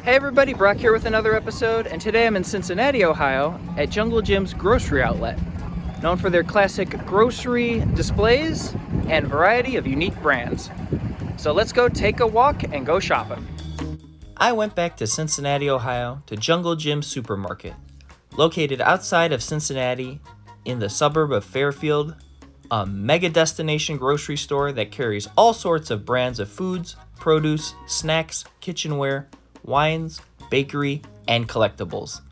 Hey everybody, Brock here with another episode, and today I'm in Cincinnati, Ohio at Jungle Jim's grocery outlet, known for their classic grocery displays and variety of unique brands. So let's go take a walk and go shopping. I went back to Cincinnati, Ohio to Jungle Jim's supermarket, located outside of Cincinnati in the suburb of Fairfield, a mega destination grocery store that carries all sorts of brands of foods, produce, snacks, kitchenware, wines, bakery, and collectibles.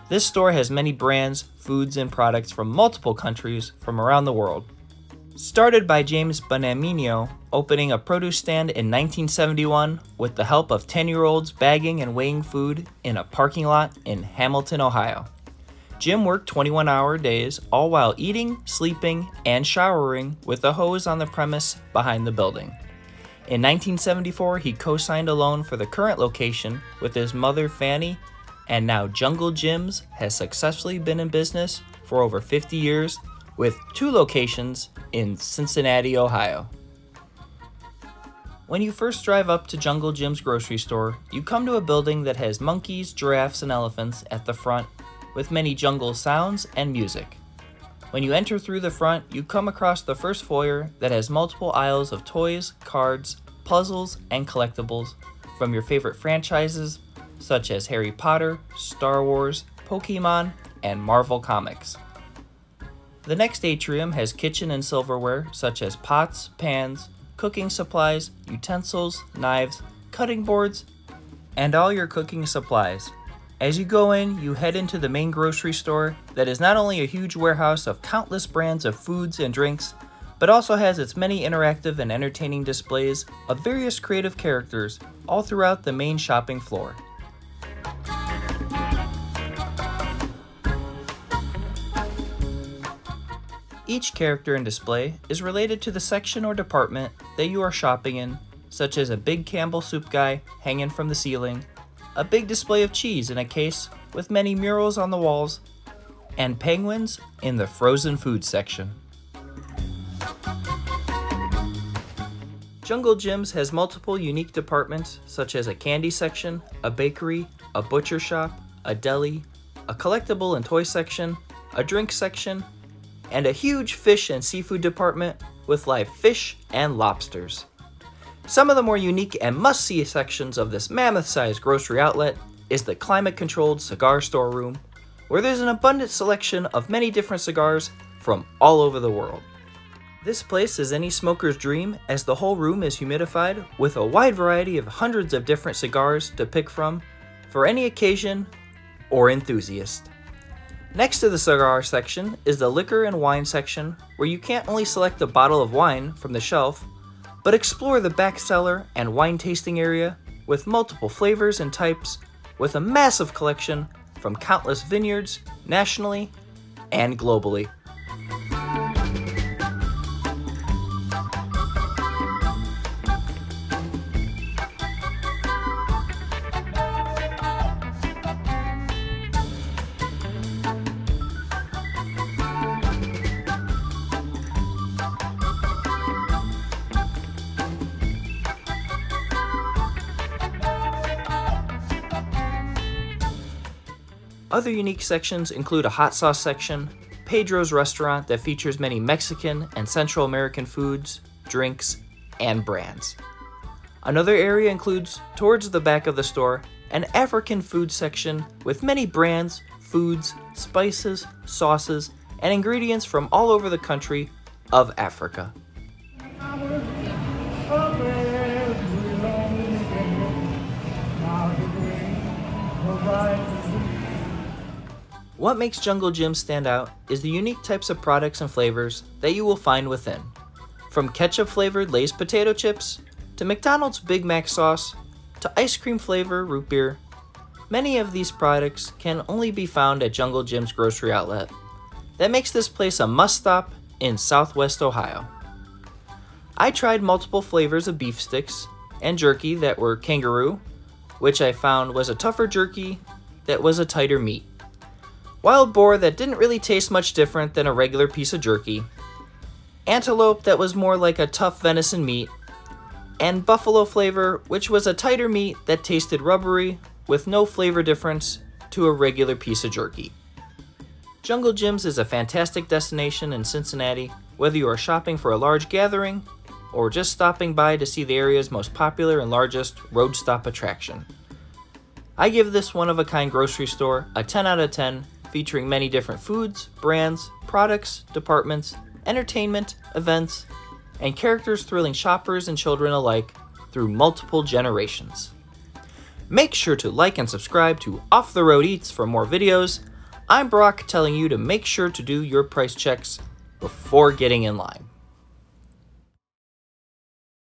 This store has many brands, foods, and products from multiple countries from around the world. Started by James Bonamino, opening a produce stand in 1971 with the help of 10-year-olds bagging and weighing food in a parking lot in Hamilton, Ohio. Jim worked 21-hour days, all while eating, sleeping, and showering with a hose on the premise behind the building. In 1974, he co-signed a loan for the current location with his mother Fanny, and now Jungle Jim's has successfully been in business for over 50 years with 2 locations in Cincinnati, Ohio. When you first drive up to Jungle Jim's grocery store, you come to a building that has monkeys, giraffes, and elephants at the front with many jungle sounds and music. When you enter through the front, you come across the first foyer that has multiple aisles of toys, cards, puzzles, and collectibles from your favorite franchises such as Harry Potter, Star Wars, Pokemon, and Marvel Comics. The next atrium has kitchen and silverware such as pots, pans, cooking supplies, utensils, knives, cutting boards, and all your cooking supplies. As you go in, you head into the main grocery store that is not only a huge warehouse of countless brands of foods and drinks, but also has its many interactive and entertaining displays of various creative characters all throughout the main shopping floor. Each character and display is related to the section or department that you are shopping in, such as a big Campbell soup guy hanging from the ceiling, a big display of cheese in a case with many murals on the walls, and penguins in the frozen food section. Jungle Jim's has multiple unique departments such as a candy section, a bakery, a butcher shop, a deli, a collectible and toy section, a drink section, and a huge fish and seafood department with live fish and lobsters. Some of the more unique and must-see sections of this mammoth-sized grocery outlet is the climate-controlled cigar storeroom, where there's an abundant selection of many different cigars from all over the world. This place is any smoker's dream, as the whole room is humidified with a wide variety of hundreds of different cigars to pick from for any occasion or enthusiast. Next to the cigar section is the liquor and wine section, where you can't only select a bottle of wine from the shelf, but explore the back cellar and wine tasting area with multiple flavors and types, with a massive collection from countless vineyards nationally and globally. Other unique sections include a hot sauce section, Pedro's restaurant that features many Mexican and Central American foods, drinks, and brands. Another area includes, towards the back of the store, an African food section with many brands, foods, spices, sauces, and ingredients from all over the country of Africa. What makes Jungle Jim stand out is the unique types of products and flavors that you will find within. From ketchup-flavored Lay's potato chips, to McDonald's Big Mac sauce, to ice cream flavor root beer, many of these products can only be found at Jungle Jim's grocery outlet. That makes this place a must-stop in Southwest Ohio. I tried multiple flavors of beef sticks and jerky that were kangaroo, which I found was a tougher jerky that was a tighter meat. Wild boar that didn't really taste much different than a regular piece of jerky, antelope that was more like a tough venison meat, and buffalo flavor, which was a tighter meat that tasted rubbery with no flavor difference to a regular piece of jerky. Jungle Jim's is a fantastic destination in Cincinnati, whether you are shopping for a large gathering or just stopping by to see the area's most popular and largest road stop attraction. I give this one-of-a-kind grocery store a 10 out of 10, featuring many different foods, brands, products, departments, entertainment, events, and characters thrilling shoppers and children alike through multiple generations. Make sure to like and subscribe to Off the Road Eats for more videos. I'm Brock, telling you to make sure to do your price checks before getting in line.